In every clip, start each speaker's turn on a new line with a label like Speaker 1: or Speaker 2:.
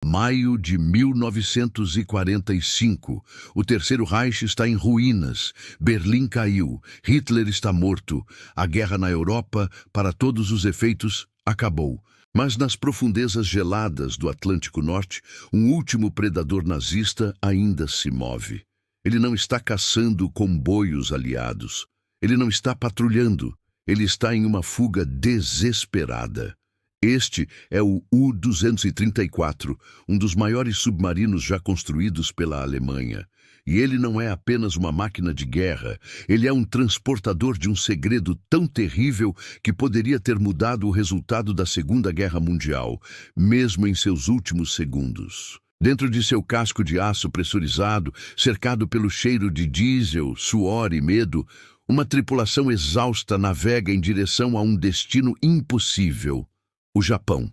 Speaker 1: Maio de 1945. O Terceiro Reich está em ruínas. Berlim caiu. Hitler está morto. A guerra na Europa, para todos os efeitos, acabou. Mas nas profundezas geladas do Atlântico Norte, um último predador nazista ainda se move. Ele não está caçando comboios aliados. Ele não está patrulhando. Ele está em uma fuga desesperada. Este é o U-234, um dos maiores submarinos já construídos pela Alemanha. E ele não é apenas uma máquina de guerra, ele é um transportador de um segredo tão terrível que poderia ter mudado o resultado da Segunda Guerra Mundial, mesmo em seus últimos segundos. Dentro de seu casco de aço pressurizado, cercado pelo cheiro de diesel, suor e medo, uma tripulação exausta navega em direção a um destino impossível: o Japão.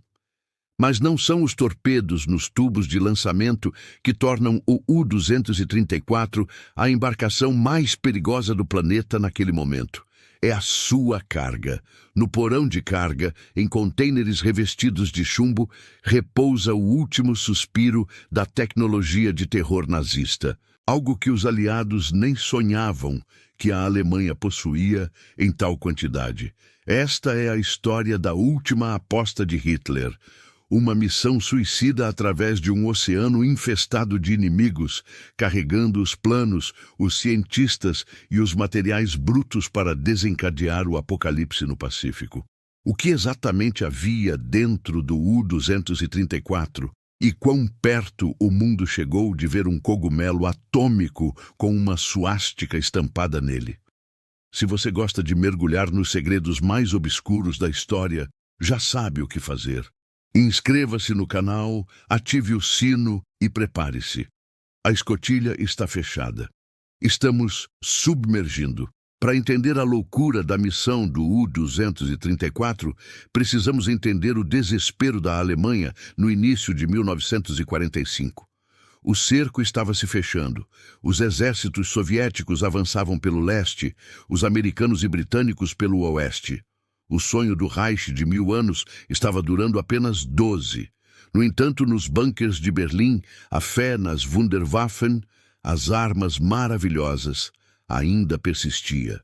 Speaker 1: Mas não são os torpedos nos tubos de lançamento que tornam o U-234 a embarcação mais perigosa do planeta naquele momento. É a sua carga. No porão de carga, em contêineres revestidos de chumbo, repousa o último suspiro da tecnologia de terror nazista. Algo que os aliados nem sonhavam que a Alemanha possuía em tal quantidade. Esta é a história da última aposta de Hitler. Uma missão suicida através de um oceano infestado de inimigos, carregando os planos, os cientistas e os materiais brutos para desencadear o apocalipse no Pacífico. O que exatamente havia dentro do U-234? E quão perto o mundo chegou de ver um cogumelo atômico com uma suástica estampada nele? Se você gosta de mergulhar nos segredos mais obscuros da história, já sabe o que fazer. Inscreva-se no canal, ative o sino e prepare-se. A escotilha está fechada. Estamos submergindo. Para entender a loucura da missão do U-234, precisamos entender o desespero da Alemanha no início de 1945. O cerco estava se fechando. Os exércitos soviéticos avançavam pelo leste, os americanos e britânicos pelo oeste. O sonho do Reich de 1000 anos estava durando apenas 12. No entanto, nos bunkers de Berlim, a fé nas Wunderwaffen, as armas maravilhosas, ainda persistia.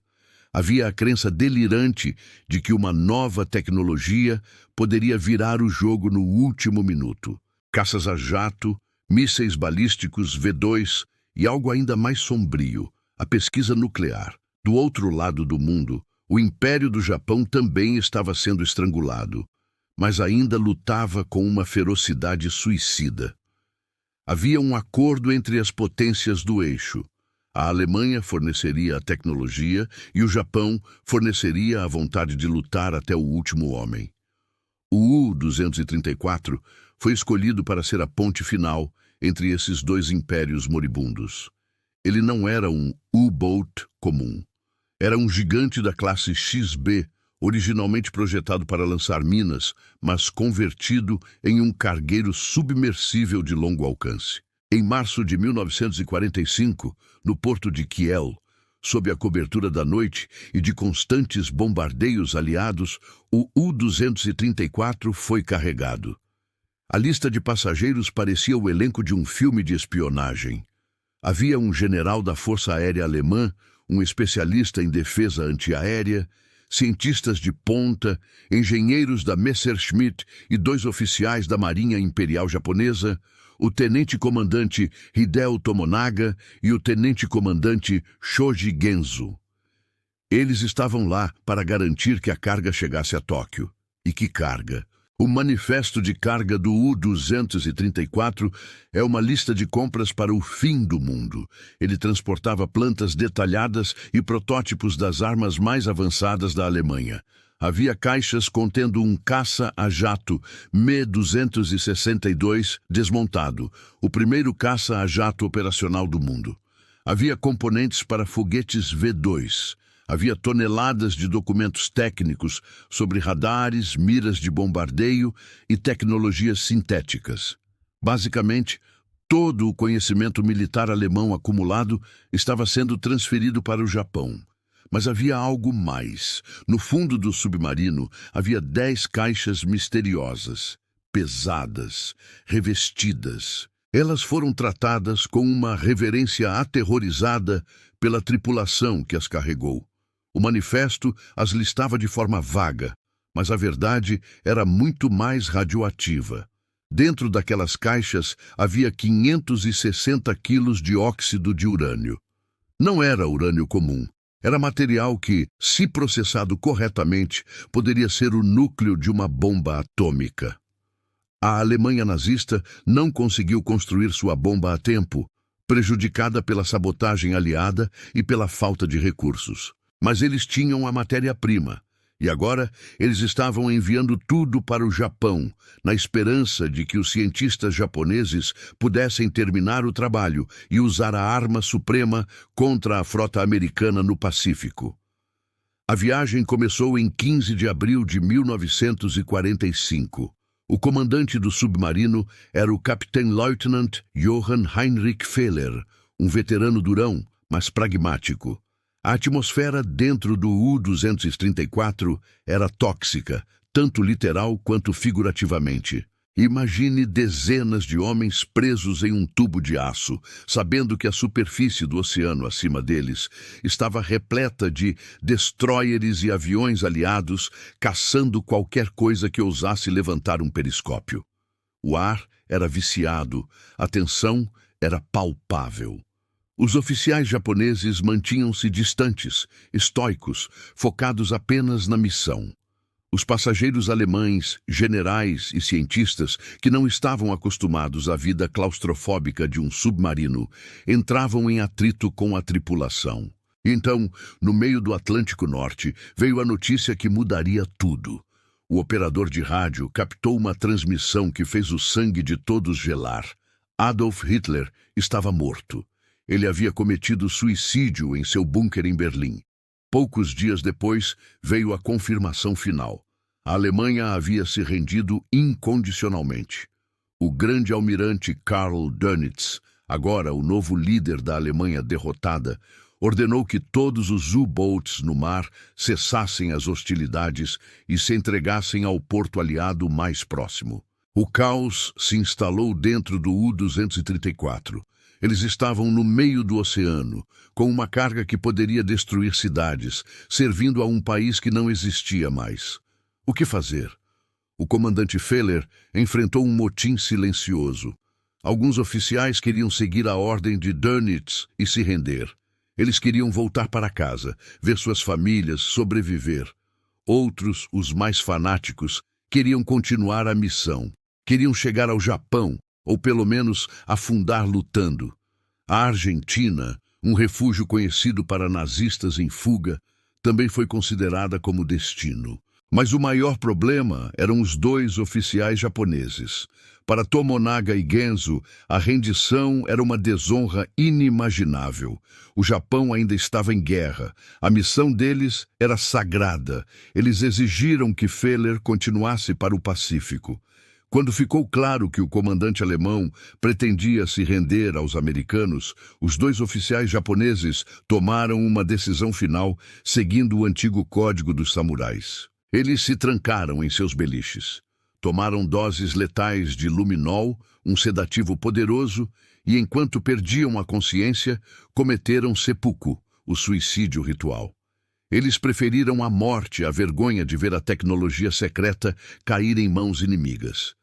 Speaker 1: Havia a crença delirante de que uma nova tecnologia poderia virar o jogo no último minuto. Caças a jato, mísseis balísticos V2 e algo ainda mais sombrio, a pesquisa nuclear. Do outro lado do mundo, o Império do Japão também estava sendo estrangulado, mas ainda lutava com uma ferocidade suicida. Havia um acordo entre as potências do eixo. A Alemanha forneceria a tecnologia e o Japão forneceria a vontade de lutar até o último homem. O U-234 foi escolhido para ser a ponte final entre esses dois impérios moribundos. Ele não era um U-boat comum. Era um gigante da classe XB, originalmente projetado para lançar minas, mas convertido em um cargueiro submersível de longo alcance. Em março de 1945, no porto de Kiel, sob a cobertura da noite e de constantes bombardeios aliados, o U-234 foi carregado. A lista de passageiros parecia o elenco de um filme de espionagem. Havia um general da Força Aérea Alemã, um especialista em defesa antiaérea, cientistas de ponta, engenheiros da Messerschmitt e 2 oficiais da Marinha Imperial Japonesa, o tenente-comandante Hideo Tomonaga e o tenente-comandante Shoji Genzo. Eles estavam lá para garantir que a carga chegasse a Tóquio. E que carga! O manifesto de carga do U-234 é uma lista de compras para o fim do mundo. Ele transportava plantas detalhadas e protótipos das armas mais avançadas da Alemanha. Havia caixas contendo um caça a jato Me-262 desmontado, o primeiro caça a jato operacional do mundo. Havia componentes para foguetes V2. Havia toneladas de documentos técnicos sobre radares, miras de bombardeio e tecnologias sintéticas. Basicamente, todo o conhecimento militar alemão acumulado estava sendo transferido para o Japão. Mas havia algo mais. No fundo do submarino havia 10 caixas misteriosas. pesadas, revestidas. Elas foram tratadas com uma reverência aterrorizada pela tripulação que as carregou. O manifesto as listava de forma vaga, mas a verdade era muito mais radioativa. Dentro daquelas caixas havia 560 quilos de óxido de urânio. Não era urânio comum. Era material que, se processado corretamente, poderia ser o núcleo de uma bomba atômica. A Alemanha nazista não conseguiu construir sua bomba a tempo, prejudicada pela sabotagem aliada e pela falta de recursos. Mas eles tinham a matéria-prima, e agora eles estavam enviando tudo para o Japão, na esperança de que os cientistas japoneses pudessem terminar o trabalho e usar a arma suprema contra a frota americana no Pacífico. A viagem começou em 15 de abril de 1945. O comandante do submarino era o Kapitän-Leutnant Johann Heinrich Feller, um veterano durão, mas pragmático. A atmosfera dentro do U-234 era tóxica, tanto literal quanto figurativamente. Imagine dezenas de homens presos em um tubo de aço, sabendo que a superfície do oceano acima deles estava repleta de destroyers e aviões aliados caçando qualquer coisa que ousasse levantar um periscópio. O ar era viciado, a tensão era palpável. Os oficiais japoneses mantinham-se distantes, estoicos, focados apenas na missão. Os passageiros alemães, generais e cientistas que não estavam acostumados à vida claustrofóbica de um submarino entravam em atrito com a tripulação. Então, no meio do Atlântico Norte, veio a notícia que mudaria tudo. O operador de rádio captou uma transmissão que fez o sangue de todos gelar. Adolf Hitler estava morto. Ele havia cometido suicídio em seu bunker em Berlim. Poucos dias depois, veio a confirmação final. A Alemanha havia se rendido incondicionalmente. O grande almirante Karl Dönitz, agora o novo líder da Alemanha derrotada, ordenou que todos os U-boats no mar cessassem as hostilidades e se entregassem ao porto aliado mais próximo. O caos se instalou dentro do U-234. Eles estavam no meio do oceano, com uma carga que poderia destruir cidades, servindo a um país que não existia mais. O que fazer? O comandante Feller enfrentou um motim silencioso. Alguns oficiais queriam seguir a ordem de Dönitz e se render. Eles queriam voltar para casa, ver suas famílias, sobreviver. Outros, os mais fanáticos, queriam continuar a missão. Queriam chegar ao Japão, ou pelo menos afundar lutando. A Argentina, um refúgio conhecido para nazistas em fuga, também foi considerada como destino. Mas o maior problema eram os dois oficiais japoneses. Para Tomonaga e Genzo, a rendição era uma desonra inimaginável. O Japão ainda estava em guerra. A missão deles era sagrada. Eles exigiram que Feller continuasse para o Pacífico. Quando ficou claro que o comandante alemão pretendia se render aos americanos, os dois oficiais japoneses tomaram uma decisão final, seguindo o antigo código dos samurais. Eles se trancaram em seus beliches. Tomaram doses letais de luminol, um sedativo poderoso, e enquanto perdiam a consciência, cometeram seppuku, o suicídio ritual. Eles preferiram a morte à vergonha de ver a tecnologia secreta cair em mãos inimigas.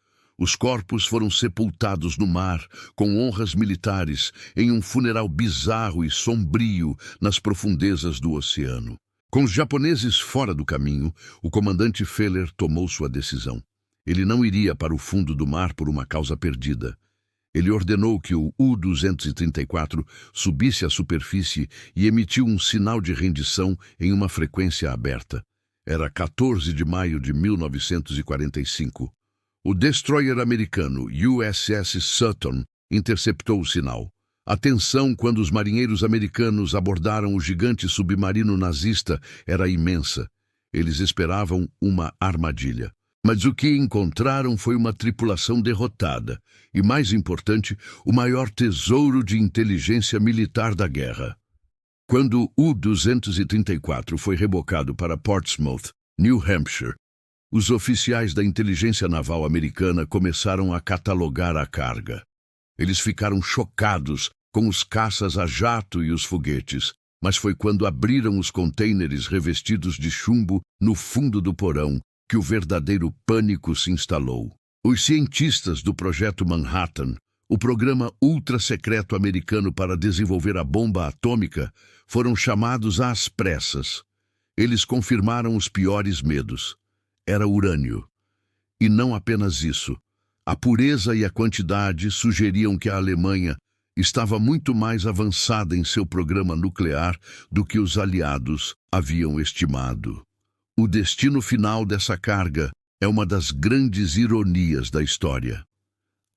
Speaker 1: Os corpos foram sepultados no mar, com honras militares, em um funeral bizarro e sombrio nas profundezas do oceano. Com os japoneses fora do caminho, o comandante Feller tomou sua decisão. Ele não iria para o fundo do mar por uma causa perdida. Ele ordenou que o U-234 subisse à superfície e emitiu um sinal de rendição em uma frequência aberta. Era 14 de maio de 1945. O destroyer americano USS Sutton interceptou o sinal. A tensão quando os marinheiros americanos abordaram o gigante submarino nazista era imensa. Eles esperavam uma armadilha. Mas o que encontraram foi uma tripulação derrotada e, mais importante, o maior tesouro de inteligência militar da guerra. Quando o U-234 foi rebocado para Portsmouth, New Hampshire, Os oficiais da inteligência naval americana começaram a catalogar a carga. Eles ficaram chocados com os caças a jato e os foguetes, mas foi quando abriram os contêineres revestidos de chumbo no fundo do porão que o verdadeiro pânico se instalou. Os cientistas do Projeto Manhattan, o programa ultra-secreto americano para desenvolver a bomba atômica, foram chamados às pressas. Eles confirmaram os piores medos. Era urânio. E não apenas isso. A pureza e a quantidade sugeriam que a Alemanha estava muito mais avançada em seu programa nuclear do que os aliados haviam estimado. O destino final dessa carga é uma das grandes ironias da história.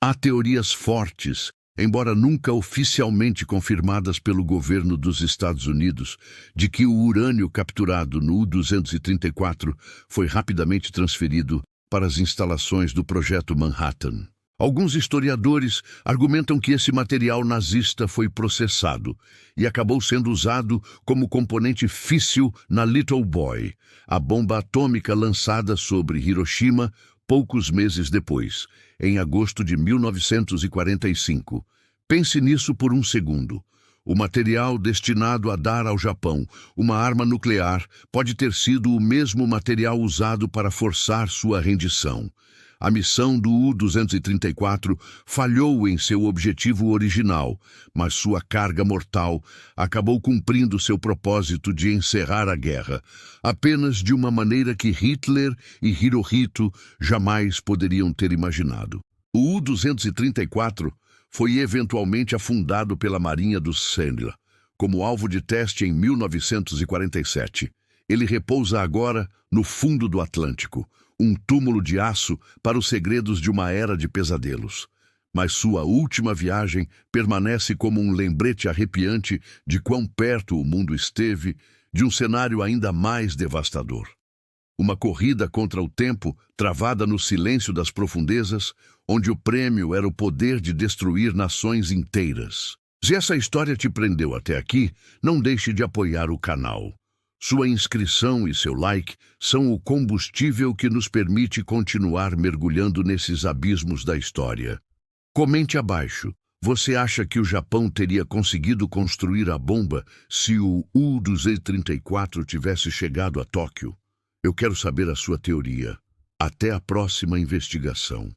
Speaker 1: Há teorias fortes, embora nunca oficialmente confirmadas pelo governo dos Estados Unidos, de que o urânio capturado no U-234 foi rapidamente transferido para as instalações do Projeto Manhattan. Alguns historiadores argumentam que esse material nazista foi processado e acabou sendo usado como componente físsil na Little Boy, a bomba atômica lançada sobre Hiroshima poucos meses depois, em agosto de 1945. Pense nisso por um segundo. O material destinado a dar ao Japão uma arma nuclear pode ter sido o mesmo material usado para forçar sua rendição. A missão do U-234 falhou em seu objetivo original, mas sua carga mortal acabou cumprindo seu propósito de encerrar a guerra, apenas de uma maneira que Hitler e Hirohito jamais poderiam ter imaginado. O U-234 foi eventualmente afundado pela Marinha do Sandler, como alvo de teste em 1947. Ele repousa agora no fundo do Atlântico, um túmulo de aço para os segredos de uma era de pesadelos. Mas sua última viagem permanece como um lembrete arrepiante de quão perto o mundo esteve de um cenário ainda mais devastador. Uma corrida contra o tempo travada no silêncio das profundezas, onde o prêmio era o poder de destruir nações inteiras. Se essa história te prendeu até aqui, não deixe de apoiar o canal. Sua inscrição e seu like são o combustível que nos permite continuar mergulhando nesses abismos da história. Comente abaixo. Você acha que o Japão teria conseguido construir a bomba se o U-234 tivesse chegado a Tóquio? Eu quero saber a sua teoria. Até a próxima investigação.